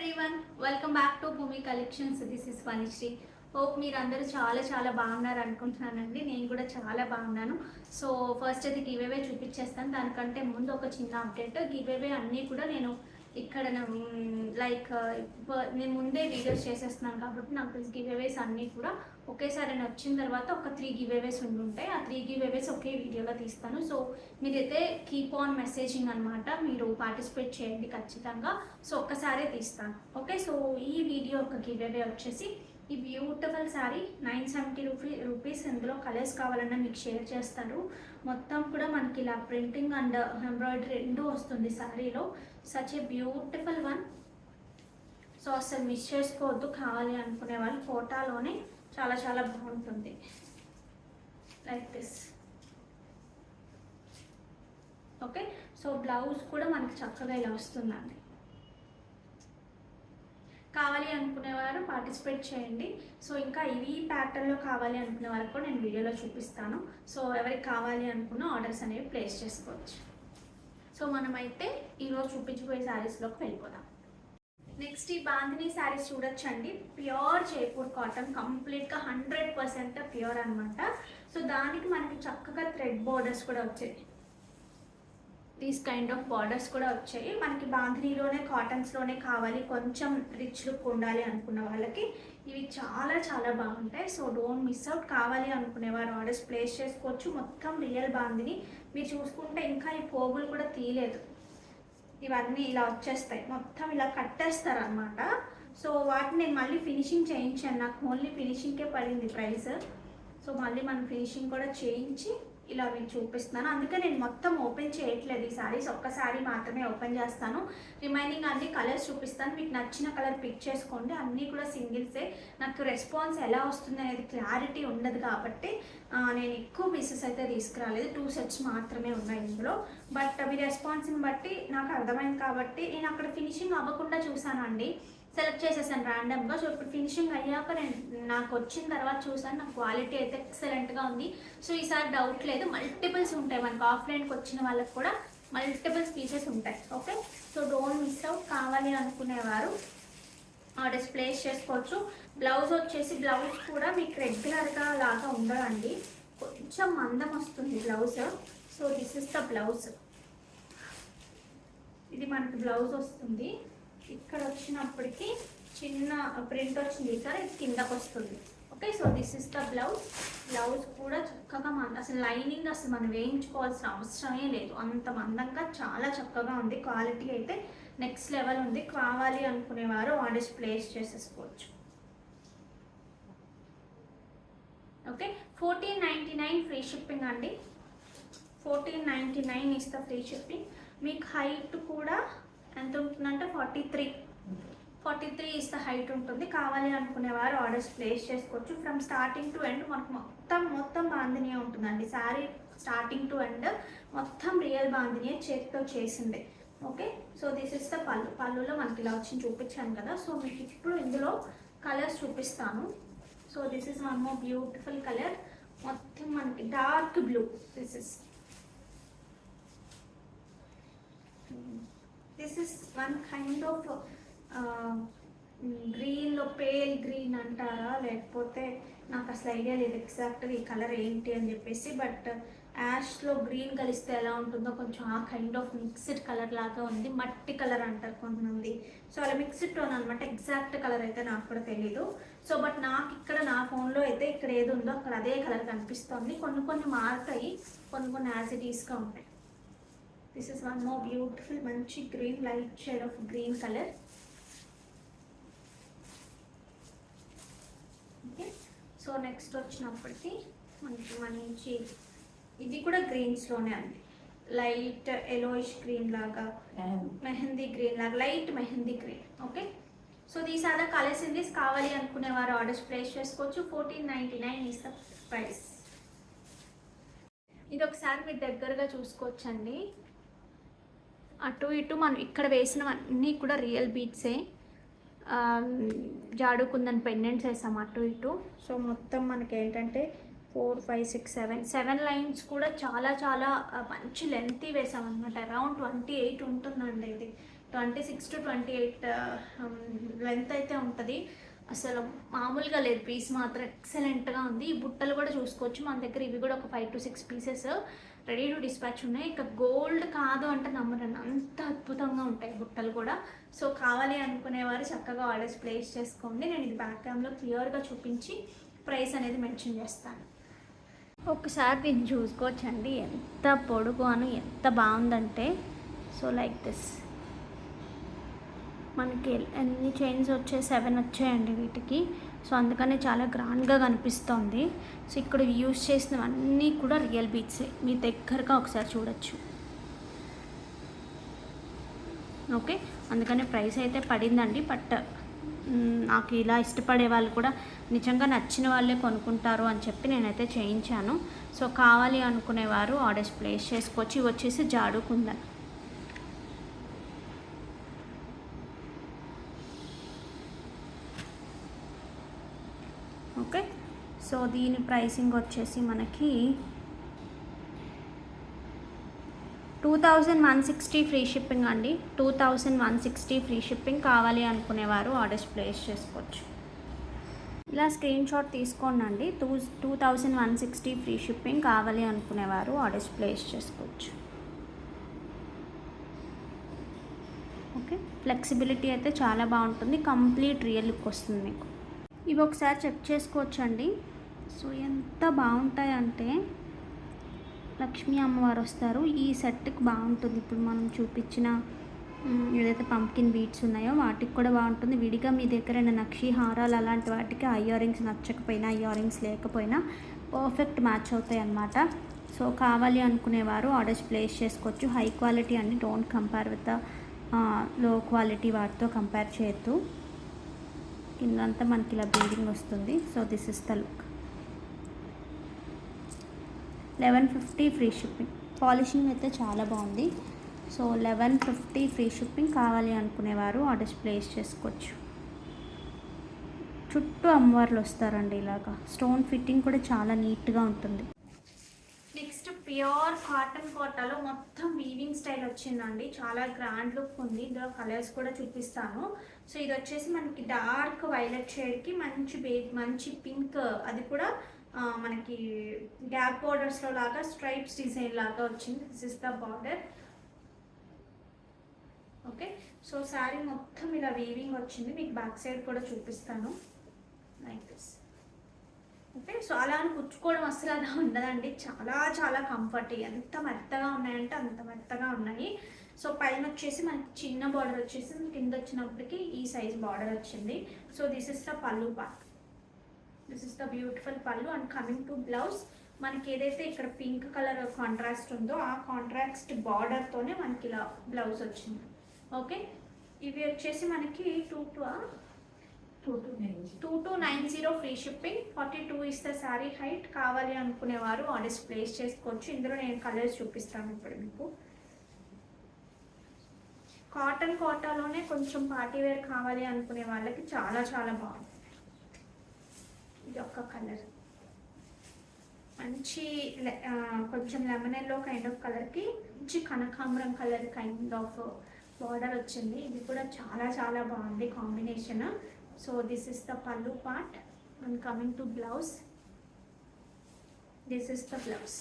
Everyone, welcome back to Bhoomi collections. This is Vanishri. Hope మీరు అందరూ చాలా బాగున్నారు అనుకుంటున్నానండి. నేను కూడా చాలా బాగున్నాను. సో ఫస్ట్ అయితే గివేవే చూపించేస్తాను. దానికంటే ముందు ఒక చిన్న అప్డేట్. గివేవే అన్నీ కూడా నేను ఇక్కడ లైక్ నేను ముందే వీడియోస్ చేసేస్తున్నాను కాబట్టి నాకు గివేవేస్ అన్నీ కూడా ఒకేసారి నేను వచ్చిన తర్వాత ఒక 3 గివేవేస్ ఉండుంటాయి. ఆ 3 గివేవేస్ ఒకే వీడియోలో తీస్తాను. సో మీరైతే కీప్ ఆన్ మెసేజింగ్ అనమాట. మీరు పార్టిసిపేట్ చేయండి ఖచ్చితంగా. సో ఒక్కసారే తీస్తాను. ఓకే, సో ఈ వీడియో ఒక గివేవే వచ్చేసి ఈ బ్యూటిఫుల్ శారీ 970 రూపీస్. ఇందులో కలర్స్ కావాలన్నా మీకు షేర్ చేస్తాను. మొత్తం కూడా మనకి ఇలా ప్రింటింగ్ అండ్ ఎంబ్రాయిడరీ రెండు వస్తుంది శారీలో. Such a beautiful one. So అసలు మిస్ చేసుకోవద్దు. కావాలి అనుకునే వాళ్ళు ఫోటోలోనే చాలా బాగుంటుంది. Like this. Okay, so blouse కూడా మనకి చక్కగా ఇలా వస్తుందండి. కావాలి అనుకునేవారు పార్టిసిపేట్ చేయండి. సో ఇంకా ఇవి ప్యాటర్న్లో కావాలి అనుకునే వాళ్ళకి కూడా నేను వీడియోలో చూపిస్తాను. సో ఎవరికి కావాలి అనుకున్న ఆర్డర్స్ అనేవి ప్లేస్ చేసుకోవచ్చు. సో మనమైతే ఈరోజు చూపించిపోయే శారీస్లోకి వెళ్ళిపోదాం. నెక్స్ట్ ఈ బాందిని శారీస్ చూడొచ్చండి. ప్యూర్ జైపూర్ కాటన్, కంప్లీట్గా 100% ప్యూర్ అనమాట. సో దానికి మనకి చక్కగా థ్రెడ్ బోర్డర్స్ కూడా వచ్చాయి. దీస్ కైండ్ ఆఫ్ బార్డర్స్ కూడా వచ్చాయి. మనకి బాంధినీలోనే కాటన్స్లోనే కావాలి, కొంచెం రిచ్ లుక్ ఉండాలి అనుకున్న వాళ్ళకి ఇవి చాలా బాగుంటాయి. So don't miss out. కావాలి అనుకునేవారు ఆర్డర్స్ ప్లేస్ చేసుకోవచ్చు. మొత్తం రియల్ బాంధిని. మీరు చూసుకుంటే ఇంకా ఈ పోగులు కూడా తీయలేదు. ఇవన్నీ ఇలా వచ్చేస్తాయి, మొత్తం ఇలా కట్టేస్తారు అనమాట. సో వాటిని నేను మళ్ళీ ఫినిషింగ్ చేయించాను. నాకు ఓన్లీ ఫినిషింగ్కే పడింది ప్రైస్. సో మళ్ళీ మనం ఫినిషింగ్ కూడా చేయించి ఇలా మీకు చూపిస్తున్నాను. అందుకే నేను మొత్తం ఓపెన్ చేయట్లేదు. ఈ శారీస్ ఒక్క శారీ మాత్రమే ఓపెన్ చేస్తాను. రిమైనింగ్ అన్ని కలర్స్ చూపిస్తాను. మీకు నచ్చిన కలర్ పిక్ చేసుకోండి. అన్నీ కూడా సింగిల్సే. నాకు రెస్పాన్స్ ఎలా వస్తుంది అనేది క్లారిటీ ఉండదు కాబట్టి నేను ఎక్కువ పీసెస్ అయితే తీసుకురాలేదు. 2 సెట్స్ మాత్రమే ఉన్నాయి ఇందులో. బట్ మీ రెస్పాన్స్ని బట్టి నాకు అర్థమైంది కాబట్టి నేను అక్కడ ఫినిషింగ్ అవ్వకుండా చూసాను అండి. సెలెక్ట్ చేసేసాను ర్యాండమ్గా. సో ఇప్పుడు ఫినిషింగ్ అయ్యాక నాకు వచ్చిన తర్వాత చూసాను. నాకు క్వాలిటీ అయితే ఎక్సలెంట్గా ఉంది. సో ఈసారి డౌట్ లేదు, మల్టిపుల్స్ ఉంటాయి. మనకు ఆఫ్లైన్కి వచ్చిన వాళ్ళకి కూడా మల్టిపుల్స్ పీసెస్ ఉంటాయి. Okay, so don't miss out. కావాలి అనుకునేవారు ఆర్డర్స్ ప్లేస్ చేసుకోవచ్చు. బ్లౌజ్ వచ్చేసి బ్లౌజ్ కూడా మీకు రెగ్యులర్గా లాగా ఉండదండి, కొంచెం మందం వస్తుంది blouse. So this is the blouse. ఇది మనకి బ్లౌజ్ వస్తుంది. ఇక్కడ వచ్చినప్పటికీ చిన్న ప్రింట్ వచ్చింది సార్, ఇది కిందకు వస్తుంది. Okay, so this is the blouse. Blouse కూడా చక్కగా అసలు లైనింగ్ అసలు మనం వేయించుకోవాల్సిన అవసరమే లేదు, అంత మందంగా చాలా చక్కగా ఉంది. క్వాలిటీ అయితే నెక్స్ట్ లెవెల్ ఉంది. కావాలి అనుకునేవారు ఆర్డర్స్ ప్లేస్ చేసేసుకోవచ్చు. ఓకే, 1499 ఫ్రీ షిప్పింగ్ అండి. 1499 ఇస్ ద ఫ్రీ షిప్పింగ్. మీకు హైట్ కూడా ఎంత ఉంటుందంటే 43 ఇస్ ద హైట్ ఉంటుంది. కావాలి అనుకునేవారు ఆర్డర్స్ ప్లేస్ చేసుకోవచ్చు. ఫ్రమ్ స్టార్టింగ్ టు ఎండ్ మనకు మొత్తం బాందినియే ఉంటుందండి. శారీ స్టార్టింగ్ టు ఎండ్ మొత్తం రియల్ బాందినియే, చేతితో చేసిందే. Okay, so this is the పళ్ళు. పళ్ళులో మనకి ఇలా వచ్చి చూపించాను కదా. సో మీకు ఇప్పుడు ఇందులో కలర్స్ చూపిస్తాను. So this is one more beautiful colour. మొత్తం మనకి dark blue. This is one kind of గ్రీన్లో పేల్ గ్రీన్ అంటారా, లేకపోతే నాకు అసలు ఐడియా లేదు ఎగ్జాక్ట్గా ఈ కలర్ ఏంటి అని చెప్పేసి. బట్ యాష్లో గ్రీన్ కలిస్తే ఎలా ఉంటుందో కొంచెం ఆ కైండ్ ఆఫ్ మిక్స్డ్ కలర్ లాగా ఉంది. మట్టి కలర్ అంటారు కొంతమంది. సో అలా మిక్స్డ్ టోన్ అనమాట. ఎగ్జాక్ట్ కలర్ అయితే నాకు కూడా తెలీదు. సో బట్ నాకు ఇక్కడ నా ఫోన్లో అయితే ఇక్కడ ఏది ఉందో అక్కడ అదే కలర్ కనిపిస్తుంది. కొన్ని మారుతాయి, కొన్ని యాజ్ ఇట్ ఈస్గా ఉంటాయి. This is one more beautiful మంచి green, light shade of green colour. Okay, so next వచ్చినప్పటికీ మనకి మంచి ఇది కూడా గ్రీన్స్లోనే అండి. లైట్ ఎలోయిష్ గ్రీన్ లాగా, మెహందీ గ్రీన్ లాగా, light mehndi green. Okay, so these are the colours in this. కావాలి అనుకునేవారు ఆర్డర్స్ ప్లేస్ చేసుకోవచ్చు. 1499 ఈస్ ద ప్రైస్. ఇది ఒకసారి మీరు దగ్గరగా చూసుకోవచ్చండి. అటు ఇటు మనం ఇక్కడ వేసినవన్నీ కూడా రియల్ బీట్సే. జాడుకుందని పెండెంట్స్ వేసాము అటు ఇటు. సో మొత్తం మనకి ఏంటంటే 4, 5, 6, 7 లైన్స్ కూడా చాలా మంచి లెంతీ వేసామన్నమాట. అరౌండ్ 28 ఉంటుందండి ఇది. 26 to 28 లెంత్ అయితే ఉంటుంది. అసలు మామూలుగా లేదు, పీస్ మాత్రం ఎక్సలెంట్గా ఉంది. ఈ బుట్టలు కూడా చూసుకోవచ్చు మన దగ్గర, ఇవి కూడా ఒక 5 to 6 pieces ready to dispatch ఉన్నాయి. ఇక గోల్డ్ కాదు అంటే నమ్మరండి, అంత అద్భుతంగా ఉంటాయి బుట్టలు కూడా. సో కావాలి అనుకునేవారు చక్కగా ఆర్డర్స్ ప్లేస్ చేసుకోండి. నేను ఇది బ్యాక్ క్యామ్లో క్లియర్గా చూపించి ప్రైస్ అనేది మెన్షన్ చేస్తాను. ఒకసారి దీన్ని చూసుకోవచ్చండి, ఎంత పొడుగు అని ఎంత బాగుందంటే. సో లైక్ దిస్ మనకి ఎన్ని చైన్స్ వచ్చాయి, 7 వచ్చాయండి వీటికి. సో అందుకని చాలా గ్రాండ్గా కనిపిస్తుంది. సో ఇక్కడ యూజ్ చేసినవన్నీ కూడా రియల్ బీట్సే, మీ దగ్గరగా ఒకసారి చూడొచ్చు. ఓకే, అందుకని ప్రైస్ అయితే పడిందండి. బట్ నాకు ఇలా ఇష్టపడే వాళ్ళు కూడా నిజంగా నచ్చిన వాళ్ళే కొనుక్కుంటారు అని చెప్పి నేనైతే చేయించాను. సో కావాలి అనుకునేవారు ఆర్డర్స్ ప్లేస్ చేసుకోవచ్చు. ఇవి వచ్చేసి జాడు కుందన్. ఓకే, సో దీని ప్రైసింగ్ వచ్చేసి మనకి 2160 ఫ్రీ షిప్పింగ్ అండి. 2160 ఫ్రీ షిప్పింగ్. కావాలి అనుకునేవారు ఆర్డర్స్ ప్లేస్ చేసుకోవచ్చు. ఇలా స్క్రీన్ షాట్ తీసుకోండి. 2160 ఫ్రీ షిప్పింగ్. కావాలి అనుకునేవారు ఆర్డర్స్ ప్లేస్ చేసుకోవచ్చు. ఓకే, ఫ్లెక్సిబిలిటీ అయితే చాలా బాగుంటుంది, కంప్లీట్ రియల్ లుక్ వస్తుంది మీకు. ఇవి ఒకసారి చెక్ చేసుకోవచ్చండి. సో ఎంత బాగుంటాయంటే లక్ష్మీ అమ్మవారు వస్తారు. ఈ సెట్కి బాగుంటుంది. ఇప్పుడు మనం చూపించిన ఏదైతే పంకిన్ బీట్స్ ఉన్నాయో వాటికి కూడా బాగుంటుంది. విడిగా మీ దగ్గర నక్షి హారాలు అలాంటి వాటికి ఆ ఇయర్ రింగ్స్ నచ్చకపోయినా, ఇయర్ రింగ్స్ లేకపోయినా పర్ఫెక్ట్ మ్యాచ్ అవుతాయి అన్నమాట. సో కావాలి అనుకునేవారు ఆర్డర్స్ ప్లేస్ చేసుకోవచ్చు. హై క్వాలిటీ అండి, don't compare with the low quality, వాటితో కంపేర్ చేయొద్దు. కిందంతా మనకి ఇలా బీడింగ్ వస్తుంది. So this is the look. 1150 free shipping. Polishing అయితే చాలా బాగుంది. So 1150 free shipping. కావాలి అనుకునేవారు ఆర్డర్స్ ప్లేస్ చేసుకోవచ్చు. చుట్టూ అమ్మవార్లు వస్తారండి ఇలాగా. స్టోన్ ఫిట్టింగ్ కూడా చాలా నీట్గా ఉంటుంది. నెక్స్ట్ ప్యూర్ కాటన్ కోటాలో మొత్తం వీవింగ్ స్టైల్ వచ్చిందండి. చాలా గ్రాండ్ లుక్ ఉంది. ఇందులో కలర్స్ కూడా చూపిస్తాను. సో ఇది వచ్చేసి మనకి డార్క్ వైలెట్ షేడ్కి మంచి పింక్, అది కూడా మనకి గ్యాప్ బోర్డర్స్లో లాగా స్ట్రైప్స్ డిజైన్ లాగా వచ్చింది. This is the border. Okay, so sari మొత్తం ఇలా వీవింగ్ వచ్చింది. మీకు బ్యాక్ సైడ్ కూడా చూపిస్తాను లైక్ దిస్. ఓకే, సో అలా అని కుచ్చుకోవడం అసలు అలా ఉండదండి. చాలా చాలా కంఫర్ట్. ఎంత మెత్తగా ఉన్నాయంటే అంత మెత్తగా ఉన్నాయి. సో పైన వచ్చేసి మనకి చిన్న బార్డర్ వచ్చేసి కింద వచ్చినప్పటికి ఈ సైజ్ బార్డర్ వచ్చింది. So this is the pallu part. This is the beautiful పల్లు. అండ్ కమింగ్ టు బ్లౌజ్, మనకి ఏదైతే ఇక్కడ పింక్ కలర్ కాంట్రాస్ట్ ఉందో ఆ కాంట్రాస్ట్ బార్డర్తోనే మనకి ఇలా బ్లౌజ్ వచ్చింది. ఓకే, ఇవి వచ్చేసి మనకి 2290 free shipping. 42 is the sari height. కావాలి అనుకునేవారు ఆర్డర్స్ ప్లేస్ చేసుకోవచ్చు. ఇందులో నేను కలర్స్ చూపిస్తాను ఇప్పుడు మీకు. కాటన్ కోటాలోనే కొంచెం పార్టీ వేర్ కావాలి అనుకునే వాళ్ళకి చాలా చాలా బాగుంది. ఇది ఒక కలర్ మంచి కొంచెం లెమన్ ఎల్లో కైండ్ ఆఫ్ కలర్కి మంచి కనకాంబరం కలర్ కైండ్ ఆఫ్ బార్డర్ వచ్చింది. ఇది కూడా చాలా చాలా బాగుంది combination. So this is the pallu part. And coming to blouse, this is the blouse.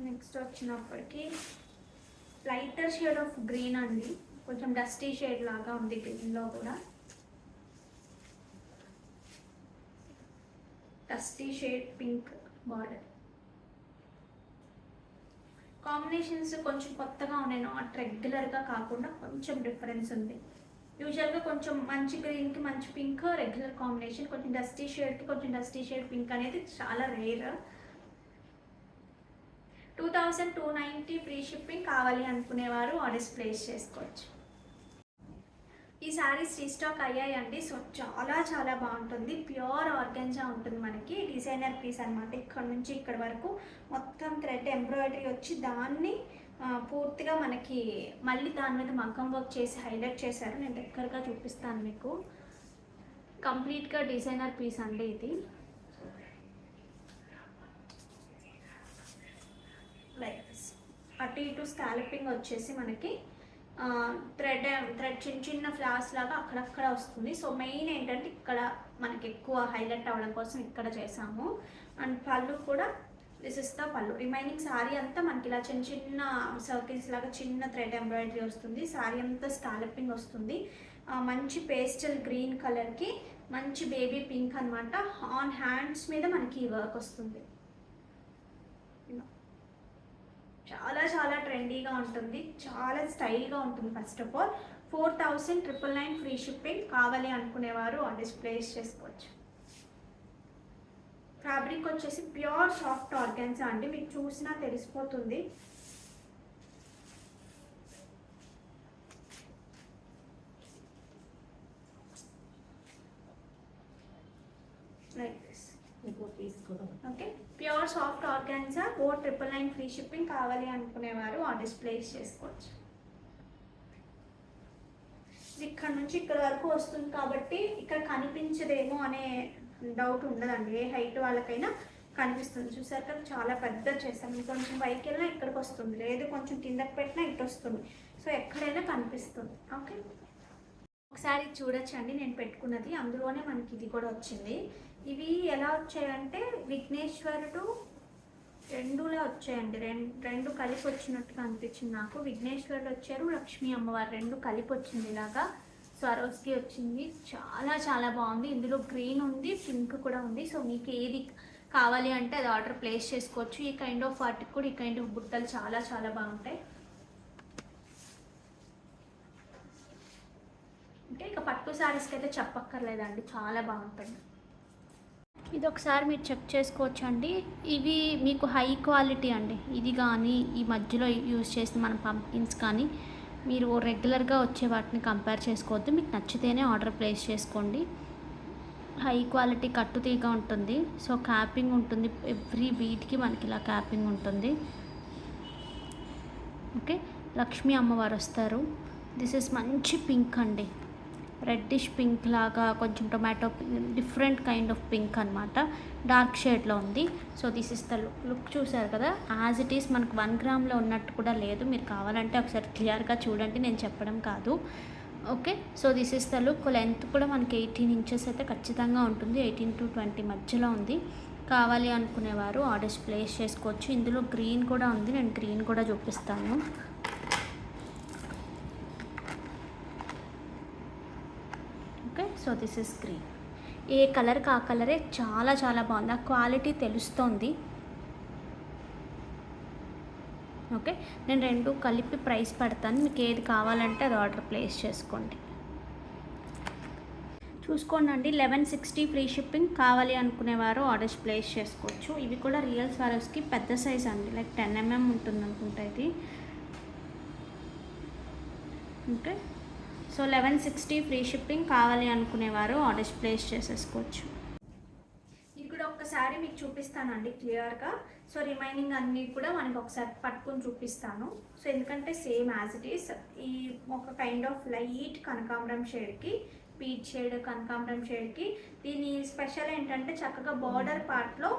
Next వచ్చినప్పటికీ లైటర్ షేడ్ ఆఫ్ గ్రీన్ అండి, కొంచెం డస్టీ షేడ్ లాగా ఉంది గ్రీన్లో కూడా. Dusty shade pink border. Combinations కొంచెం కొత్తగా ఉన్నాయి, నాట్ రెగ్యులర్గా కాకుండా కొంచెం డిఫరెన్స్ ఉంది. యూజువల్గా కొంచెం మంచి గ్రీన్కి మంచి పింక్ రెగ్యులర్ కాంబినేషన్, కొంచెం డస్టీ షేడ్కి కొంచెం డస్టీ షేడ్ పింక్ అనేది చాలా రేర్. 2290 free shipping. కావాలి అనుకునేవారు ఆర్డర్స్ ప్లేస్ చేసుకోవచ్చు. ఈ శారీస్ రీస్టాక్ అయ్యాయండి. సో చాలా చాలా బాగుంటుంది. ప్యూర్ ఆర్గెన్జా ఉంటుంది మనకి. డిజైనర్ పీస్ అనమాట. ఇక్కడ నుంచి ఇక్కడ వరకు మొత్తం థ్రెడ్ ఎంబ్రాయిడరీ వచ్చి దాన్ని పూర్తిగా మనకి మళ్ళీ దాని మీద మగ్గం వర్క్ చేసి హైలైట్ చేశారు. నేను దగ్గరగా చూపిస్తాను మీకు. కంప్లీట్గా డిజైనర్ పీస్ అండి ఇది. అటు ఇటు స్కాలపింగ్ వచ్చేసి మనకి థ్రెడ్ చిన్న చిన్న ఫ్లాస్ లాగా అక్కడక్కడ వస్తుంది. సో మెయిన్ ఏంటంటే ఇక్కడ మనకి ఎక్కువ హైలైట్ అవ్వడం కోసం ఇక్కడ చేసాము. అండ్ పళ్ళు కూడా దిస్ ఇస్ ద పళ్ళు. రిమైనింగ్ శారీ అంతా మనకి ఇలా చిన్న చిన్న సర్కిల్స్ లాగా చిన్న థ్రెడ్ ఎంబ్రాయిడరీ వస్తుంది. శారీ అంతా స్కాలపింగ్ వస్తుంది. మంచి పేస్టల్ గ్రీన్ కలర్కి మంచి బేబీ పింక్ అనమాట. ఆన్ హ్యాండ్స్ మీద మనకి ఈ వర్క్ వస్తుంది. చాలా చాలా ట్రెండీగా ఉంటుంది, చాలా స్టైల్గా ఉంటుంది. First of all 4,999 free shipping. కావాలి అనుకునేవారు ఆర్డర్స్ ప్లేస్ చేసుకోవచ్చు. ఫ్యాబ్రిక్ వచ్చేసి ప్యూర్ సాఫ్ట్ ఆర్గాన్జా అండి, మీకు చూసినా తెలిసిపోతుంది. Like this. Okay, pure soft organza 4,999 free shipping. కావాలి అనుకునేవారు ఆర్డర్స్ ప్లేస్ చేసుకోవచ్చు. ఇక్కడ నుంచి ఇక్కడ వరకు వస్తుంది కాబట్టి ఇక్కడ కనిపించదేమో అనే డౌట్ ఉండదండి. ఏ హైట్ వాళ్ళకైనా కనిపిస్తుంది. చూసారు కదా, చాలా పెద్ద చేస్తాను. కొంచెం పైకి వెళ్ళినా ఇక్కడికి వస్తుంది, లేదు కొంచెం కిందకి పెట్టినా ఇటు వస్తుంది. సో ఎక్కడైనా కనిపిస్తుంది. ఓకే, ఒకసారి చూడొచ్చండి నేను పెట్టుకున్నది. అందులోనే మనకి ఇది కూడా వచ్చింది. ఇవి ఎలా వచ్చాయంటే విఘ్నేశ్వరుడు రెండులా వచ్చాయండి. రెండు కలిపి వచ్చినట్టుగా అనిపించింది నాకు. విఘ్నేశ్వరుడు వచ్చారు, లక్ష్మీ అమ్మవారు రెండు కలిపి వచ్చింది. ఇలాగా స్వరోస్కి వచ్చింది. చాలా చాలా బాగుంది. ఇందులో గ్రీన్ ఉంది, పింక్ కూడా ఉంది. సో మీకు ఏది కావాలి అంటే అది ఆర్డర్ ప్లేస్ చేసుకోవచ్చు. ఈ కైండ్ ఆఫ్ వాటికి కూడా ఈ కైండ్ ఆఫ్ బుట్టలు చాలా చాలా బాగుంటాయి. అంటే ఇక పట్టు శారీస్కి అయితే చెప్పక్కర్లేదండి, చాలా బాగుంటుంది. ఇది ఒకసారి మీరు చెక్ చేసుకోవచ్చు అండి. ఇవి మీకు హై క్వాలిటీ అండి. ఇది కానీ ఈ మధ్యలో యూజ్ చేసిన మన పంప్కిన్స్ కానీ మీరు రెగ్యులర్గా వచ్చే వాటిని కంపేర్ చేసుకోవద్దు. మీకు నచ్చితేనే ఆర్డర్ ప్లేస్ చేసుకోండి. హై క్వాలిటీ కట్టుతీగా ఉంటుంది. సో క్యాపింగ్ ఉంటుంది, ఎవ్రీ బీట్కి మనకి ఇలా క్యాపింగ్ ఉంటుంది. ఓకే, లక్ష్మీ అమ్మవారు వస్తారు. దిస్ ఇస్ మంచి పింక్ అండి, రెడ్డిష్ పింక్ లాగా కొంచెం tomato different kind of pink అనమాట. డార్క్ షేడ్లో ఉంది. So this is the look. చూసారు కదా, యాజ్ ఇట్ ఈస్ మనకు 1 గ్రామ్లో ఉన్నట్టు కూడా లేదు. మీరు కావాలంటే ఒకసారి క్లియర్గా చూడండి, నేను చెప్పడం కాదు. Okay, so this is the look. Length కూడా మనకి 18 ఇంచెస్ అయితే ఖచ్చితంగా ఉంటుంది. 18 to 20 మధ్యలో ఉంది. కావాలి అనుకునేవారు ఆర్డర్స్ ప్లేస్ చేసుకోవచ్చు. ఇందులో గ్రీన్ కూడా ఉంది, నేను గ్రీన్ కూడా చూపిస్తాను. Okay, so this is green. ఏ కలర్కి ఆ కలరే చాలా చాలా బాగుంది. ఆ క్వాలిటీ తెలుస్తోంది. ఓకే, నేను రెండు కలిపి ప్రైస్ పెడతాను. మీకు ఏది కావాలంటే అది ఆర్డర్ ప్లేస్ చేసుకోండి. చూసుకోండి, 1160 ఫ్రీ షిప్పింగ్. కావాలి అనుకునేవారు ఆర్డర్స్ ప్లేస్ చేసుకోవచ్చు. ఇవి కూడా రియల్ స్వారోస్కి పెద్ద సైజ్ అండి, లైక్ 10 mm ఉంటుంది అనుకుంటా ఇది. Okay, so 1160 free shipping. కావాలి అనుకునేవారు ఆర్డర్స్ ప్లేస్ చేసేసుకోవచ్చు. ఇది కూడా ఒక్కసారి మీకు చూపిస్తానండి క్లియర్గా. సో రిమైనింగ్ అన్నీ కూడా మనకి ఒకసారి పట్టుకొని చూపిస్తాను. సో ఎందుకంటే సేమ్ యాజ్ ఇట్ ఈస్. ఈ ఒక కైండ్ ఆఫ్ లైట్ కనకాంబరం షేడ్కి, పీచ్ షేడ్ కనకాంబరం షేడ్కి. దీని స్పెషల్ ఏంటంటే చక్కగా బార్డర్ పార్ట్లో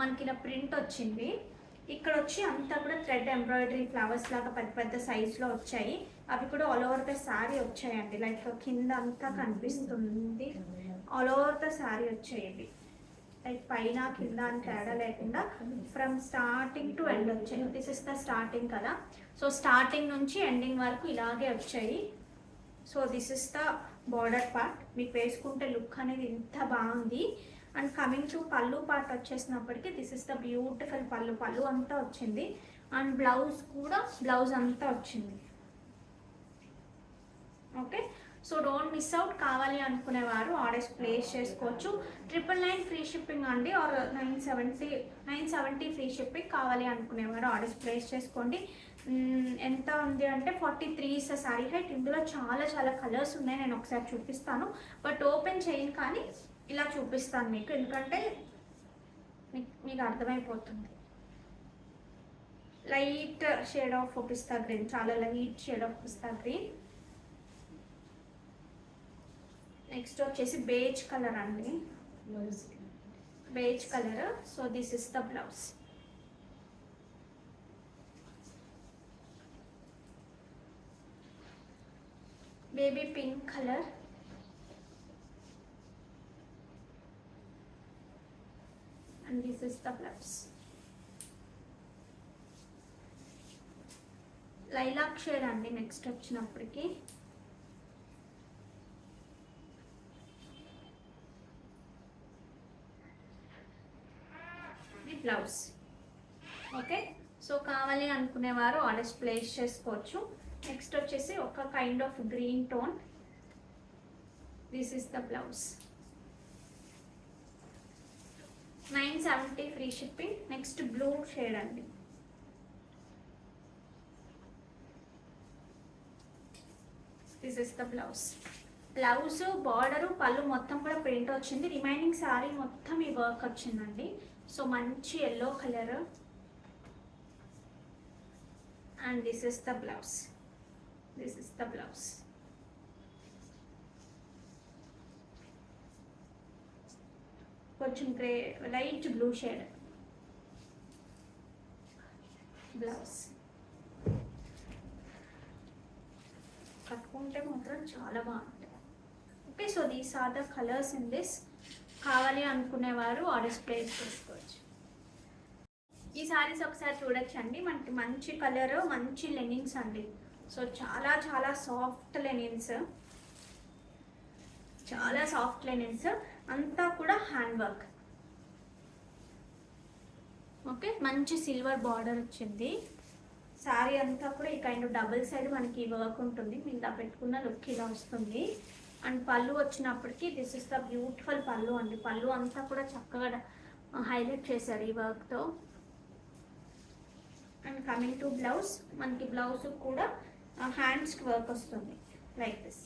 మనకి ఇలా ప్రింట్ వచ్చింది. ఇక్కడ వచ్చి అంతా కూడా థ్రెడ్ ఎంబ్రాయిడరీ ఫ్లవర్స్ లాగా పెద్ద పెద్ద సైజ్లో వచ్చాయి. అవి కూడా ఆల్ ఓవర్ ద శారీ వచ్చాయండి. లైక్ కింద అంతా కనిపిస్తుంది, ఆల్ ఓవర్ ద శారీ వచ్చాయి ఇవి. లైక్ పైన కింద అని తేడా లేకుండా ఫ్రమ్ స్టార్టింగ్ టు ఎండ్ వచ్చాయి. దిస్ ఇస్ ద స్టార్టింగ్ కదా, సో స్టార్టింగ్ నుంచి ఎండింగ్ వరకు ఇలాగే వచ్చాయి. So this is the border part. మీకు వేసుకుంటే లుక్ అనేది ఇంత బాగుంది. And coming to pallu part వచ్చేసినప్పటికీ this is the beautiful pallu. Pallu అంతా వచ్చింది. అండ్ బ్లౌజ్ కూడా, బ్లౌజ్ అంతా వచ్చింది. Okay, so don't miss out. కావాలి అనుకునేవారు ఆర్డర్స్ ప్లేస్ చేసుకోవచ్చు. 999 ఫ్రీ షిప్పింగ్ అండి, ఆర్ 970 ఫ్రీ షిప్పింగ్. కావాలి అనుకునేవారు ఆర్డర్స్ ప్లేస్ చేసుకోండి. ఎంత ఉంది అంటే 43 ఇస్ శారీ హైట్. ఇందులో చాలా చాలా కలర్స్ ఉన్నాయి, నేను ఒకసారి చూపిస్తాను. బట్ ఓపెన్ చేయను, కానీ ఇలా చూపిస్తాను మీకు, ఎందుకంటే మీకు అర్థమైపోతుంది. Light shade of pista green, చాలా light shade of pista green. Next వచ్చేసి బేజ్ కలర్ అండి, beige colour. So this is the blouse. Baby pink colour, and this is the blouse. Lilac shade అండి నెక్స్ట్ వచ్చినప్పటికి. బ్లౌజ్. ఓకే, సో కావాలి అనుకునేవారు orders place చేసుకోవచ్చు. Next వచ్చేసి ఒక kind of green tone. This is the blouse. 970 free shipping. Next blue shade అండి. This is the blouse. Blouse border పళ్ళు మొత్తం కూడా ప్రింట్ వచ్చింది. రిమైనింగ్ శారీ మొత్తం ఈ వర్క్ వచ్చిందండి. సో మంచి yellow colour, and this is the blouse. This is the blouse. కొంచెం grey light blue shade blouse. కట్టుకుంటే మాత్రం చాలా బాగుంటుంది. Okay, so these are the colours in this. కావాలి అనుకునేవారు ఆర్డర్స్ ప్లేస్ చేసుకోవచ్చు. ఈ సారీస్ ఒకసారి చూడొచ్చండి. మనకి మంచి కలర్, మంచి లెనిన్స్ అండి. సో చాలా చాలా సాఫ్ట్ లెనిన్స్, చాలా సాఫ్ట్ లెనిన్స్, అంతా కూడా హ్యాండ్ వర్క్. ఓకే, మంచి సిల్వర్ బార్డర్ వచ్చింది. శారీ అంతా కూడా ఈ కైండ్ ఆఫ్ డబుల్ సైడ్ మనకి వర్క్ ఉంటుంది. మీరు ఇలా పెట్టుకున్న లుక్ ఇలా వస్తుంది. అండ్ పళ్ళు వచ్చినప్పటికీ దిస్ ఇస్ ద బ్యూటిఫుల్ పళ్ళు అండి. పళ్ళు అంతా కూడా చక్కగా హైలైట్ చేశారు ఈ వర్క్తో. అండ్ కమింగ్ టు బ్లౌజ్, మనకి బ్లౌజ్ కూడా హ్యాండ్స్కి వర్క్ వస్తుంది like this.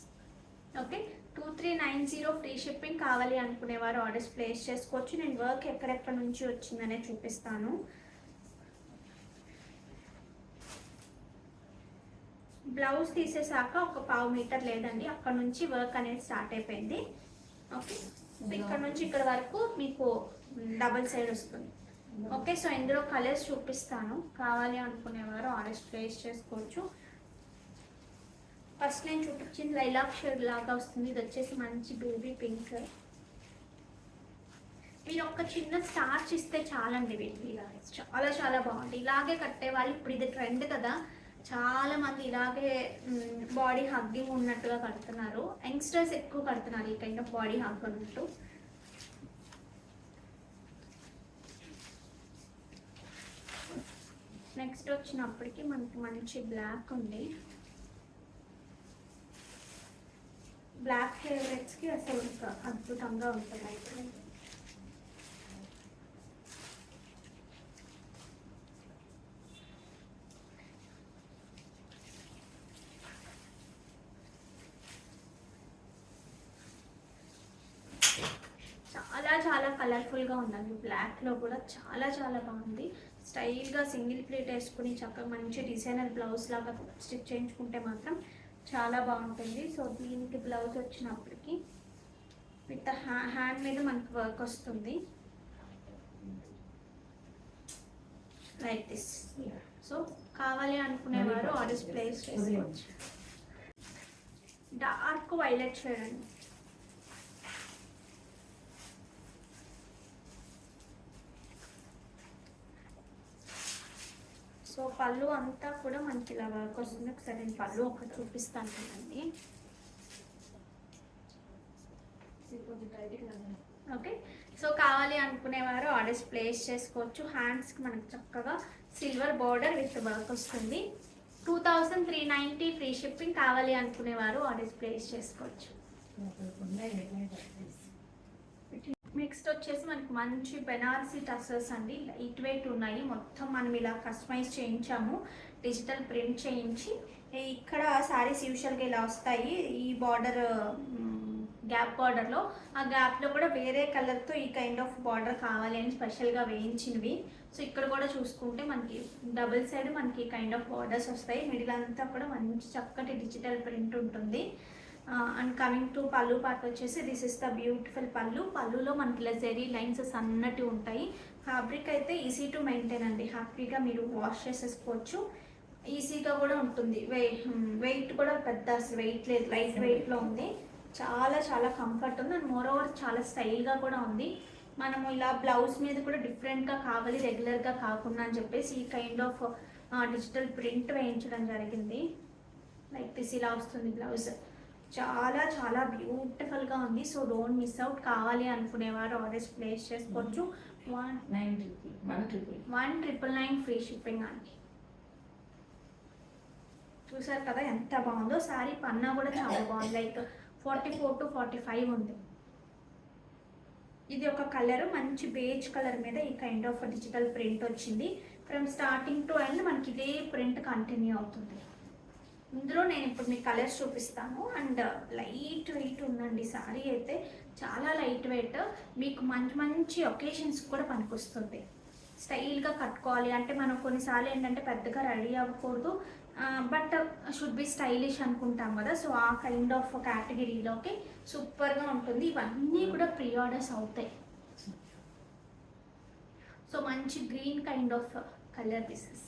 Okay, 2390 free shipping. కావాలి అనుకునేవారు ఆర్డర్స్ ప్లేస్ చేసుకోవచ్చు. నేను వర్క్ ఎక్కడెక్కడ నుంచి వచ్చిందనే చూపిస్తాను. బ్లౌజ్ తీసేసాక ఒక 1/2 మీటర్ లేదండి, అక్కడ నుంచి వర్క్ అనేది స్టార్ట్ అయిపోయింది. ఓకే, సో ఇక్కడ నుంచి ఇక్కడ వరకు మీకు డబల్ సైడ్ వస్తుంది. ఓకే, సో ఇందులో కలర్స్ చూపిస్తాను. కావాలి అనుకునేవారు ఆర్డర్స్ ప్లేస్ చేసుకోవచ్చు. ఫస్ట్ నేను చూపించింది లైలాక్ షేడ్ లాగా వస్తుంది. ఇది వచ్చేసి మంచి బేబీ పింక్. మీరు ఒక చిన్న స్టార్చ్ ఇస్తే చాలండి వీటికి. చాలా చాలా బాగుంటుంది. ఇలాగే కట్టేవాళ్ళు ఇప్పుడు ఇది ట్రెండ్ కదా, చాలా మంది ఇలాగే బాడీ హగ్గింగ్ ఉన్నట్టుగా కడుతున్నారు. యంగ్స్టర్స్ ఎక్కువ కడుతున్నారు ఈ కైండ్ ఆఫ్ బాడీ హగ్ ఉన్నట్టు. నెక్స్ట్ వచ్చినప్పటికి మనకి మంచి బ్లాక్ ఉంది. బ్లాక్ ఫేవరెట్స్కి అసలు అద్భుతంగా ఉంటుంది. చాలా చాలా కలర్ఫుల్గా ఉందండి. బ్లాక్లో కూడా చాలా చాలా బాగుంది. స్టైల్గా సింగిల్ ప్లేట్ వేసుకుని చక్కగా మంచి డిజైనర్ బ్లౌజ్ లాగా స్టిచ్ చేయించుకుంటే మాత్రం చాలా బాగుంటుంది. సో దీనికి బ్లౌజ్ వచ్చినప్పటికి విత్ హ్యాండ్ మీద మనకి వర్క్ వస్తుంది లైక్ దిస్. సో కావాలి అనుకునేవారు ఆర్డర్స్ ప్లేస్ చేసుకోవచ్చు. డార్క్ వైలెట్ షేడ్ అండి. సో పళ్ళు అంతా కూడా మనకి ఇలా వర్క్ వస్తుంది. ఒకసారి నేను పళ్ళు ఒకటి చూపిస్తాను కదండి. ఓకే, సో కావాలి అనుకునేవారు ఆర్డర్స్ ప్లేస్ చేసుకోవచ్చు. హ్యాండ్స్కి మనకి చక్కగా సిల్వర్ బార్డర్ విత్ వర్క్ వస్తుంది. 2390 ఫ్రీ షిప్పింగ్. కావాలి అనుకునేవారు ఆర్డర్స్ ప్లేస్ చేసుకోవచ్చు. నెక్స్ట్ వచ్చేసి మనకి మంచి బెనారసీ టసర్స్ అండి. లైట్ వెయిట్ ఉన్నాయి. మొత్తం మనం ఇలా కస్టమైజ్ చేయించాము, డిజిటల్ ప్రింట్ చేయించి. ఇక్కడ శారీస్ యూజువల్గా ఇలా వస్తాయి. ఈ బార్డర్ గ్యాప్ బార్డర్లో, ఆ గ్యాప్లో కూడా వేరే కలర్తో ఈ కైండ్ ఆఫ్ బార్డర్ కావాలి అని స్పెషల్గా వేయించినవి. సో ఇక్కడ కూడా చూసుకుంటే మనకి డబుల్ సైడ్ మనకి కైండ్ ఆఫ్ బార్డర్స్ వస్తాయి. మిడిల్ అంతా కూడా మంచి చక్కటి డిజిటల్ ప్రింట్ ఉంటుంది. And coming to pallu part వచ్చేసి దిస్ ఇస్ ద బ్యూటిఫుల్ పళ్ళు. పళ్ళులో మనకి ఇలా జెరీ లైన్స్ సన్నటి ఉంటాయి. ఫ్యాబ్రిక్ అయితే ఈజీ టు మెయింటైన్ అండి. హ్యాపీగా మీరు వాష్ చేసేసుకోవచ్చు. ఈజీగా కూడా ఉంటుంది. వెయిట్ కూడా పెద్ద అసలు వెయిట్ లేదు, లైట్ వెయిట్లో ఉంది. చాలా చాలా కంఫర్ట్ ఉంది అండ్ మోర్ ఓవర్ చాలా స్టైల్గా కూడా ఉంది. మనము ఇలా బ్లౌజ్ మీద కూడా డిఫరెంట్గా కావాలి, రెగ్యులర్గా కాకుండా అని చెప్పేసి ఈ కైండ్ ఆఫ్ డిజిటల్ ప్రింట్ వేయించడం జరిగింది. లైక్ దిస్ ఇలా వస్తుంది బ్లౌజ్. చాలా చాలా బ్యూటిఫుల్గా ఉంది. So don't miss out. కావాలి అనుకునేవారు ఆర్డర్స్ ప్లేస్ చేసుకోవచ్చు. 1999 ఫ్రీ షిప్పింగ్ అండి. చూసారు కదా ఎంత బాగుందో. శారీ పన్నా కూడా చాలా బాగుంది. లైక్ 44 to 45 ఉంది. ఇది ఒక కలర్, మంచి బేజ్ కలర్ మీద ఈ కైండ్ ఆఫ్ డిజిటల్ ప్రింట్ వచ్చింది. ఫ్రమ్ స్టార్టింగ్ టు ఎండ్ మనకి ఇదే ప్రింట్ కంటిన్యూ అవుతుంది. ఇందులో నేను ఇప్పుడు మీకు కలర్స్ చూపిస్తాను. అండ్ లైట్ వెయిట్ ఉందండి శారీ అయితే, చాలా లైట్ వెయిట్. మీకు మంచి మంచి ఒకేషన్స్ కూడా పనికొస్తుంది. స్టైల్గా కట్టుకోవాలి అంటే మనం కొన్నిసార్లు ఏంటంటే పెద్దగా రెడీ అవ్వకూడదు, బట్ షుడ్ బి స్టైలిష్ అనుకుంటాం కదా. సో ఆ కైండ్ ఆఫ్ కేటగిరీలోకి సూపర్గా ఉంటుంది. ఇవన్నీ కూడా ప్రీ ఆర్డర్స్ అవుతాయి. సో మంచి green kind of colour, this is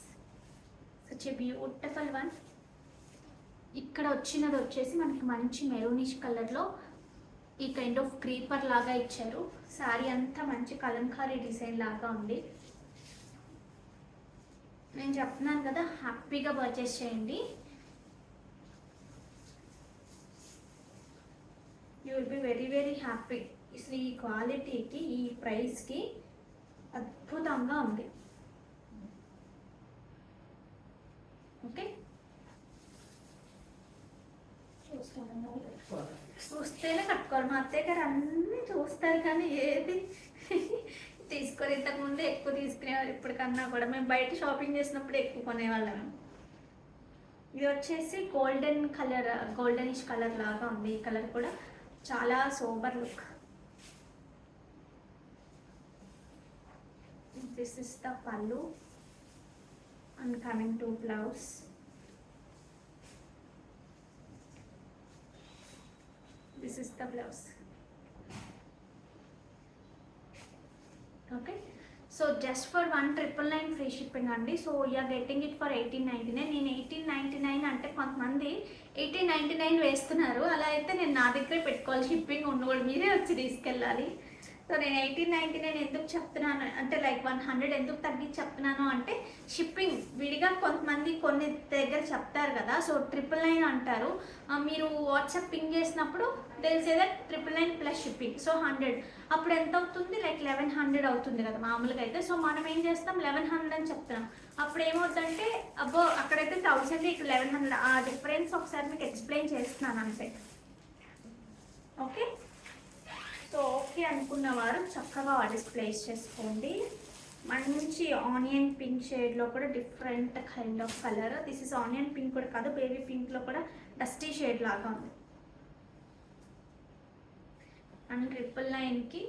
such a beautiful one. ఇక్కడ వచ్చినది వచ్చేసి మనకి మంచి మెరూనిష్ కలర్లో ఈ కైండ్ ఆఫ్ క్రీపర్ లాగా ఇచ్చారు. శారీ అంతా మంచి కలంకారీ డిజైన్ లాగా ఉంది. నేను చెప్తున్నాను కదా, హ్యాపీగా పర్చేస్ చేయండి. You will be very very happy. అసలు ఈ క్వాలిటీకి, ఈ ప్రైస్కి అద్భుతంగా ఉంది. ఓకే, చూస్తేనే కట్టుకోవాలి. మా అత్తయ్య గారు అన్నీ చూస్తారు కానీ ఏది తీసుకొని, ఇంతకుముందే ఎక్కువ తీసుకునేవారు. ఇప్పటికన్నా కూడా మేము బయట షాపింగ్ చేసినప్పుడు ఎక్కువ కొనేవాళ్ళం. ఇది వచ్చేసి గోల్డెన్ కలర్, గోల్డెనిష్ కలర్ లాగా ఉంది. ఈ కలర్ కూడా చాలా sober look. This is the pallu and coming to blouse. This is the blouse. Okay, so just for 1999 free shipping andi. So you are getting it for 1899. నేను 1899 అంటే కొంతమంది 1899 వేస్తున్నారు. అలా అయితే నేను నా దగ్గర పెట్టుకోవాలి, షిప్పింగ్ ఉండకూడదు, మీరే వచ్చి తీసుకెళ్ళాలి. సో నేను 1899 ఎందుకు చెప్తున్నాను అంటే, లైక్ 100 ఎందుకు తగ్గించి చెప్తున్నాను అంటే, షిప్పింగ్ విడిగా కొంతమంది కొన్ని దగ్గర చెప్తారు కదా. సో 999 అంటారు. మీరు వాట్సాప్ పింగ్ చేసినప్పుడు తెలిసే దట్ 999 ప్లస్ షిప్పింగ్. సో 100 అప్పుడు ఎంత అవుతుంది, లైక్ 1100 అవుతుంది కదా మామూలుగా అయితే. సో మనం ఏం చేస్తాం, 1100 అని చెప్తున్నాం. అప్పుడు ఏమవుతుందంటే, అబ్బో అక్కడైతే 1000, ఇక్కడ 1100. ఆ డిఫరెన్స్ ఒకసారి మీకు ఎక్స్ప్లెయిన్ చేస్తున్నాను అంతే. ఓకే, సో ఓకే అనుకున్న వారు చక్కగా ఆర్డర్స్ ప్లేస్ చేసుకోండి. మంచి ఆనియన్ పింక్ షేడ్లో కూడా different kind of colour. This is onion pink కూడా కాదు, బేబీ పింక్లో కూడా డస్టీ షేడ్ లాగా ఉంది. అండ్ 999కి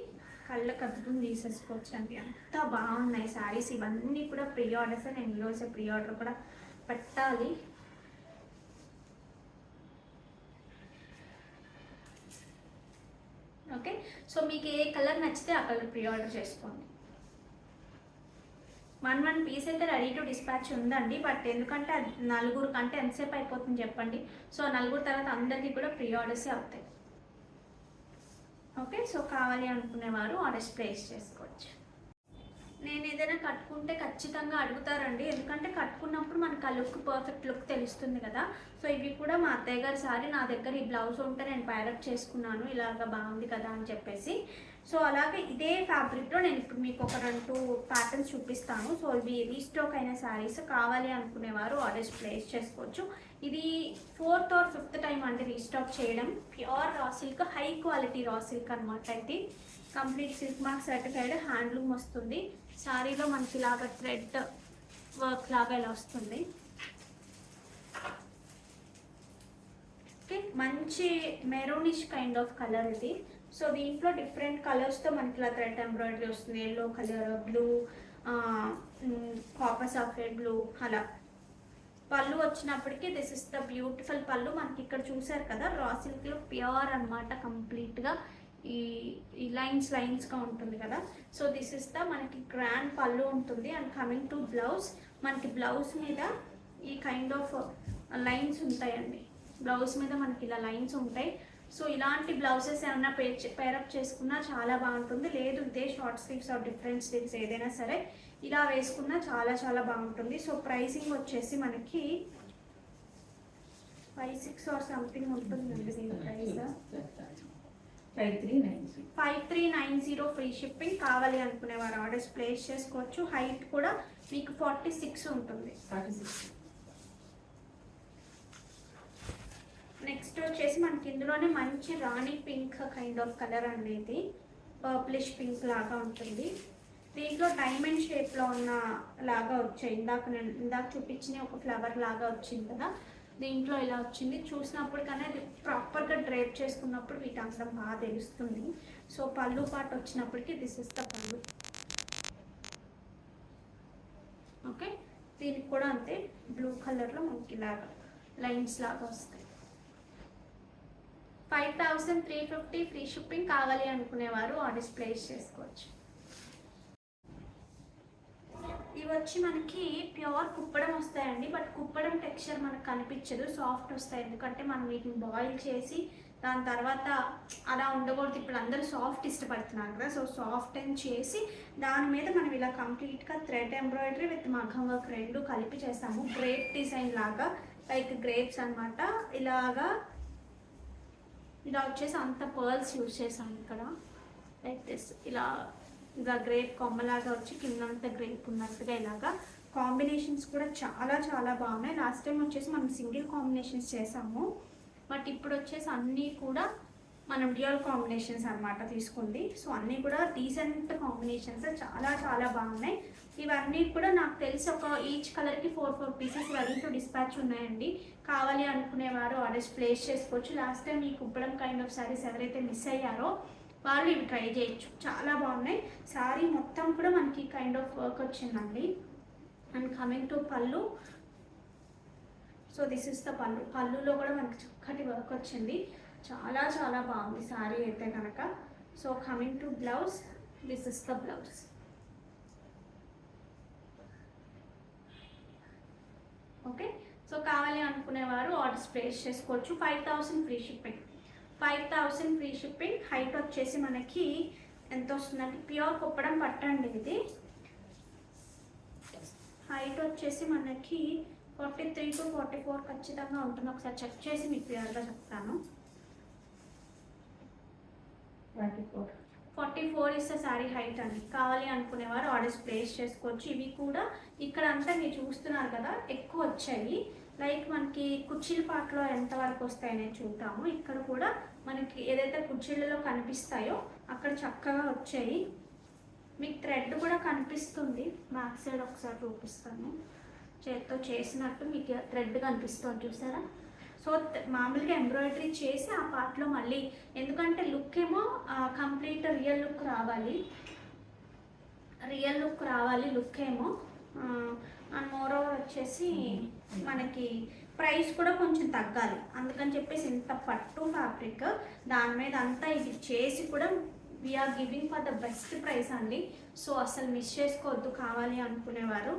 కళ్ళకు అద్దుకుని తీసేసుకోవచ్చు అండి. అంత బాగున్నాయి శారీస్. ఇవన్నీ కూడా ప్రీ ఆర్డర్స్. నేను ఈరోజు ప్రీ ఆర్డర్ కూడా పెట్టాలి. ఓకే, సో మీకు ఏ కలర్ నచ్చితే ఆ కలర్ ప్రీ ఆర్డర్ చేసుకోండి. 1 పీస్ అయితే రెడీ టు డిస్పాచ్ ఉందండి. బట్ ఎందుకంటే అది 4 కంటే ఎంతసేపు అయిపోతుంది చెప్పండి. సో 4 తర్వాత అందరికీ కూడా ప్రీ ఆర్డర్సే అవుతాయి. ఓకే, సో కావాలి అనుకునేవారు ఆర్డర్స్ ప్లేస్ చేసుకోవచ్చు. నేను ఏదైనా కట్టుకుంటే ఖచ్చితంగా అడుగుతారండి, ఎందుకంటే కట్టుకున్నప్పుడు మనకు ఆ లుక్, పర్ఫెక్ట్ లుక్ తెలుస్తుంది కదా. సో ఇవి కూడా మా అత్తయ్య గారి సారీ, నా దగ్గర ఈ బ్లౌజ్ ఉంటే నేను ప్యారప్ చేసుకున్నాను, ఇలాగ బాగుంది కదా అని చెప్పేసి. సో అలాగే ఇదే ఫ్యాబ్రిక్లో నేను ఇప్పుడు మీకు ఒక 2 ప్యాటర్న్స్ చూపిస్తాను. సో ఇవి రీస్టాక్ అయిన శారీస్. కావాలి అనుకునేవారు ఆర్డర్స్ ప్లేస్ చేసుకోవచ్చు. ఇది 4th or 5th టైం అండి రీస్టాక్ చేయడం. Pure raw silk, high quality raw silk అనమాట. ఇది complete silk mark certified, handloom వస్తుంది. శారీలో మనకి ఇలాగ థ్రెడ్ వర్క్ లాగా ఇలా వస్తుంది. ఓకే, మంచి మెరూనిష్ కైండ్ ఆఫ్ కలర్ ఇది. సో దీంట్లో డిఫరెంట్ కలర్స్తో మనకి ఇలా థ్రెడ్ ఎంబ్రాయిడరీ వస్తుంది. ఎల్లో కలర్, బ్లూ, కాపర్ సఫేడ్ బ్లూ అలా. పళ్ళు వచ్చినప్పటికీ దిస్ ఇస్ ద బ్యూటిఫుల్ పళ్ళు. మనకి ఇక్కడ చూసారు కదా, రా సిల్క్లో ప్యూర్ అనమాట కంప్లీట్గా. ఈ లైన్స్గా ఉంటుంది కదా. సో దిస్ ఇస్ ద మనకి గ్రాండ్ పళ్ళు ఉంటుంది. అండ్ కమింగ్ టు బ్లౌజ్, మనకి బ్లౌజ్ మీద ఈ కైండ్ ఆఫ్ లైన్స్ ఉంటాయండి. బ్లౌజ్ మీద మనకి ఇలా లైన్స్ ఉంటాయి. సో ఇలాంటి బ్లౌజెస్ ఏమన్నా పేరప్ చేసుకున్నా చాలా బాగుంటుంది. లేదు ఇదే short sleeves or different sleeves ఏదైనా సరే ఇలా వేసుకున్నా చాలా చాలా బాగుంటుంది. సో ప్రైసింగ్ వచ్చేసి మనకి 5,600 ఆర్ సంథింగ్ ఉంటుందండి దీని ప్రైస్. 5390 free shipping. కావాలి అనుకునేవారు ఆర్డర్స్ ప్లేస్ చేసుకోవచ్చు. హైట్ కూడా మీకు 46 ఉంటుంది. నెక్స్ట్ వచ్చేసి మనకి ఇందులోనే మంచి రాణి పింక్ కైండ్ ఆఫ్ కలర్ అనేది పర్ప్లిష్ పింక్ లాగా ఉంటుంది. దీంట్లో డైమండ్ షేప్లో ఉన్న లాగా వచ్చాయి. ఇందాక చూపించిన ఒక ఫ్లవర్ లాగా వచ్చింది కదా, దీంట్లో ఇలా వచ్చింది. చూసినప్పుడు కానీ అది ప్రాపర్గా డ్రైప్ చేసుకున్నప్పుడు వీటి అందరం బాగా తెలుస్తుంది. సో పళ్ళు పాటు వచ్చినప్పటికీ దిస్ ఇస్ ద పళ్ళు. ఓకే, దీనికి కూడా అంతే బ్లూ కలర్లో మనకి ఇలాగా లైన్స్ లాగా వస్తాయి. 5350 ఫ్రీ షిప్పింగ్. కావాలి అనుకునేవారు ఆర్డర్స్ ప్లేస్ చేసుకోవచ్చు. ఇవి వచ్చి మనకి ప్యూర్ కుప్పడం వస్తాయండి. బట్ కుప్పడం టెక్స్చర్ మనకు కనిపించదు, సాఫ్ట్ వస్తాయి. ఎందుకంటే మనం వీటిని బాయిల్ చేసి దాని తర్వాత అలా ఉండకూడదు. ఇప్పుడు అందరూ సాఫ్ట్ ఇష్టపడుతున్నారు కదా, సో సాఫ్ట్ అని చేసి దాని మీద మనం ఇలా కంప్లీట్గా థ్రెడ్ ఎంబ్రాయిడరీ విత్ మగ్గం వర్క్ రెండు కలిపి చేస్తాము. గ్రేప్ డిజైన్ లాగా, లైక్ గ్రేప్స్ అనమాట. ఇలా వచ్చేసి అంత పర్ల్స్ యూజ్ చేసాం ఇక్కడ, లైక్ దిస్. ఇలా గ్రేప్ కొమ్మలాగా వచ్చి కిందంతా గ్రేప్ ఉన్నట్టుగా ఇలాగా కాంబినేషన్స్ కూడా చాలా చాలా బాగున్నాయి. లాస్ట్ టైం వచ్చేసి మనం సింగిల్ కాంబినేషన్స్ చేసాము, బట్ ఇప్పుడు వచ్చేసి అన్నీ కూడా మనం డ్యూయల్ కాంబినేషన్స్ అనమాట తీసుకుంది. సో అన్నీ కూడా డీసెంట్ కాంబినేషన్స్, చాలా చాలా బాగున్నాయి. ఇవన్నీ కూడా నాకు తెలిసి ఒక ఈచ్ కలర్కి 4 పీసెస్ వరకు డిస్పాచ్ ఉన్నాయండి. కావాలి అనుకునేవారు ఆర్డర్స్ ప్లేస్ చేసుకోవచ్చు. లాస్ట్ టైం ఈ కుప్పడం కైండ్ ఆఫ్ శారీస్ ఎవరైతే మిస్ అయ్యారో వాళ్ళు ఇవి ట్రై చేయొచ్చు, చాలా బాగున్నాయి. శారీ మొత్తం కూడా మనకి కైండ్ ఆఫ్ వర్క్ వచ్చిందండి. అండ్ కమింగ్ టు పళ్ళు, సో దిస్ ఇస్ ద పళ్ళు. పళ్ళులో కూడా మనకి చక్కటి వర్క్ వచ్చింది, చాలా చాలా బాగుంది శారీ అయితే కనుక. So coming to blouse, this is the blouse. Okay, so కావాలి అనుకునేవారు ఆర్డర్స్ ప్లేస్ చేసుకోవచ్చు. 5000 free shipping. 5000 free shipping. Height వచ్చేసి మనకి ఎంత వస్తుందంటే ప్యూర్ కుప్పడం పట్టండి ఇది. హైట్ వచ్చేసి మనకి 43 to 44 ఖచ్చితంగా ఉంటుంది. ఒకసారి చెక్ చేసి మీకు క్లియర్గా చెప్తాను. 44 ఇస్ శారీ హైట్ అండి. కావాలి అనుకునేవారు ఆర్డర్స్ ప్లేస్ చేసుకోవచ్చు. ఇవి కూడా ఇక్కడ అంతా మీరు చూస్తున్నారు కదా ఎక్కువ వచ్చాయి. లైక్ మనకి కుర్చీల పాటలో ఎంతవరకు వస్తాయనేది చూద్దాము. ఇక్కడ కూడా మనకి ఏదైతే కుర్చీలలో కనిపిస్తాయో అక్కడ చక్కగా వచ్చాయి. మీకు థ్రెడ్ కూడా కనిపిస్తుంది, బ్యాక్ సైడ్ ఒకసారి చూపిస్తాను. చేతితో చేసినట్టు మీకు థ్రెడ్ కనిపిస్తుంది చూసారా. సో మామూలుగా ఎంబ్రాయిడరీ చేసి ఆ పార్ట్లో మళ్ళీ, ఎందుకంటే లుక్ ఏమో కంప్లీట్ రియల్ లుక్ రావాలి లుక్ ఏమో. అండ్ మోర్ ఓవర్ వచ్చేసి మనకి ప్రైస్ కూడా కొంచెం తగ్గాలి. అందుకని చెప్పేసి ఇంత పట్టు ఫ్యాబ్రిక్ దాని మీద అంతా ఇది చేసి కూడా we are giving for the best price అండి. సో అసలు మిస్ చేసుకోవద్దు కావాలి అనుకునేవారు.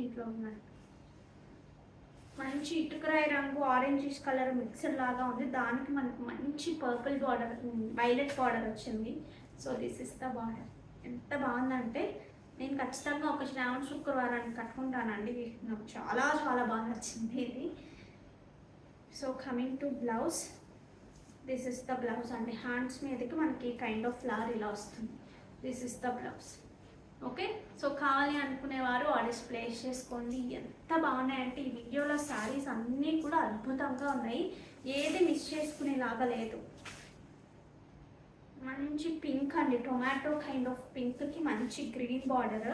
ఇంట్లో ఉన్నాయి మంచి ఇటుకరాయి రంగు ఆరెంజ్ కలర్ మిక్సర్ లాగా ఉంది. దానికి మనకు మంచి పర్పుల్ బార్డర్, వైలెట్ బార్డర్ వచ్చింది. So this is the border. ఎంత బాగుందంటే నేను ఖచ్చితంగా ఒక శ్రావణ శుక్రవారాన్ని కట్టుకుంటానండి. నాకు చాలా చాలా బాగా నచ్చింది ఇది. So coming to blouse, this is the blouse అండి. హ్యాండ్స్ మీదకి మనకి కైండ్ ఆఫ్ ఫ్లవర్ ఇలా వస్తుంది. This is the blouse. Okay, so కావాలి అనుకునేవారు ఆర్డర్స్ ప్లేస్ చేసుకోండి. ఎంత బాగున్నాయంటే ఈ వీడియోలో శారీస్ అన్నీ కూడా అద్భుతంగా ఉన్నాయి, ఏది మిస్ చేసుకునేలాగా లేదు. మంచి పింక్ అండి, టొమాటో కైండ్ ఆఫ్ పింక్కి మంచి గ్రీన్ బార్డర్,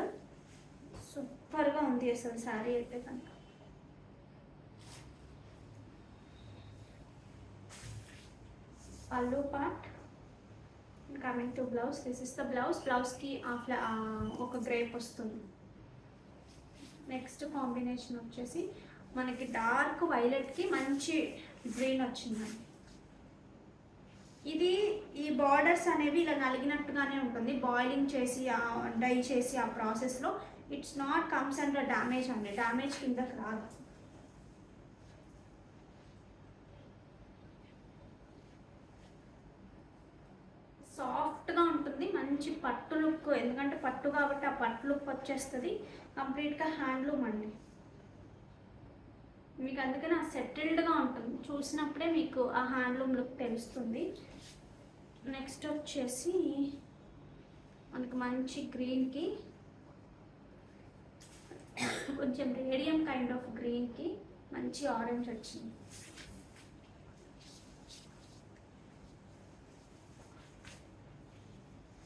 సూపర్గా ఉంది అసలు శారీ అయితే కనుక. పళ్ళు part, coming to blouse, this is the blouse. బ్లౌజ్కి ఒక గ్రేప్ వస్తుంది. నెక్స్ట్ కాంబినేషన్ వచ్చేసి మనకి డార్క్ వైలెట్కి మంచి గ్రీన్ వచ్చిందండి. ఇది ఈ బార్డర్స్ అనేవి ఇలా నలిగినట్టుగానే ఉంటుంది. బాయిలింగ్ చేసి డై చేసి ఆ ప్రాసెస్లో it's not comes under damage అండి, డ్యామేజ్ కిందకి రాదు. సాఫ్ట్గా ఉంటుంది, మంచి పట్టు లుక్, ఎందుకంటే పట్టు కాబట్టి ఆ పట్టు లుక్ వచ్చేస్తుంది. కంప్లీట్గా హ్యాండ్లూమ్ అండి, మీకు అందుకని ఆ సెటిల్డ్గా ఉంటుంది, చూసినప్పుడే మీకు ఆ హ్యాండ్లూమ్ లుక్ తెలుస్తుంది. నెక్స్ట్ వచ్చేసి మనకు మంచి గ్రీన్కి కొంచెం రేడియం కైండ్ ఆఫ్ గ్రీన్కి మంచి ఆరెంజ్ వచ్చింది.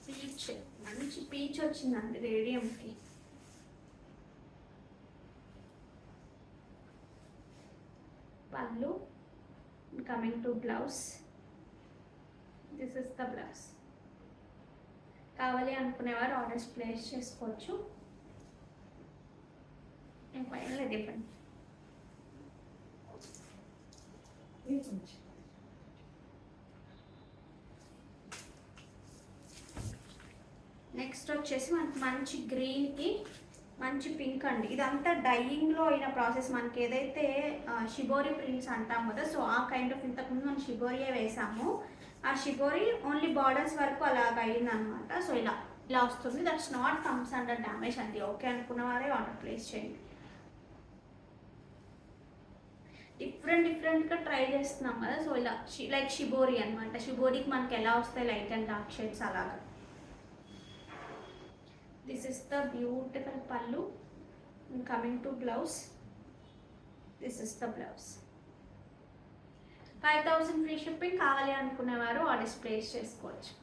పీచ్, మంచి పీచ్ వచ్చిందండి రేడియంకి. పళ్ళు, coming to blouse, this is the blouse. కావాలి అనుకునేవారు ఆర్డర్స్ ప్లేస్ చేసుకోవచ్చు. Final different. నెక్స్ట్ వచ్చేసి మనకి మంచి గ్రీన్కి మంచి పింక్ అండి. ఇదంతా డైయింగ్లో అయిన ప్రాసెస్. మనకి ఏదైతే షిబోరి ప్రింట్స్ అంటాం కదా, సో ఆ కైండ్ ఆఫ్ ఇంతకుముందు మనం షిబోరియే వేసాము. ఆ షిబోరి ఓన్లీ బార్డర్స్ వరకు అలాగ అయ్యిందనమాట. సో ఇలా ఇలా వస్తుంది. That's not comes under damage అండి. ఓకే అనుకున్న వారే ఆర్డర్ ప్లేస్ చేయండి. డిఫరెంట్గా ట్రై చేస్తున్నాం కదా, సో ఇలా లైక్ షిబోరి అనమాట. షిబోరికి మనకి ఎలా వస్తాయి లైట్ అండ్ డార్క్ షేడ్స్ అలాగా. This is the beautiful pallu. And coming to blouse, this is the blouse. 5,000 free shipping. కావాలి అనుకునేవారు ఆర్డర్స్ ప్లేస్ చేసుకోవచ్చు.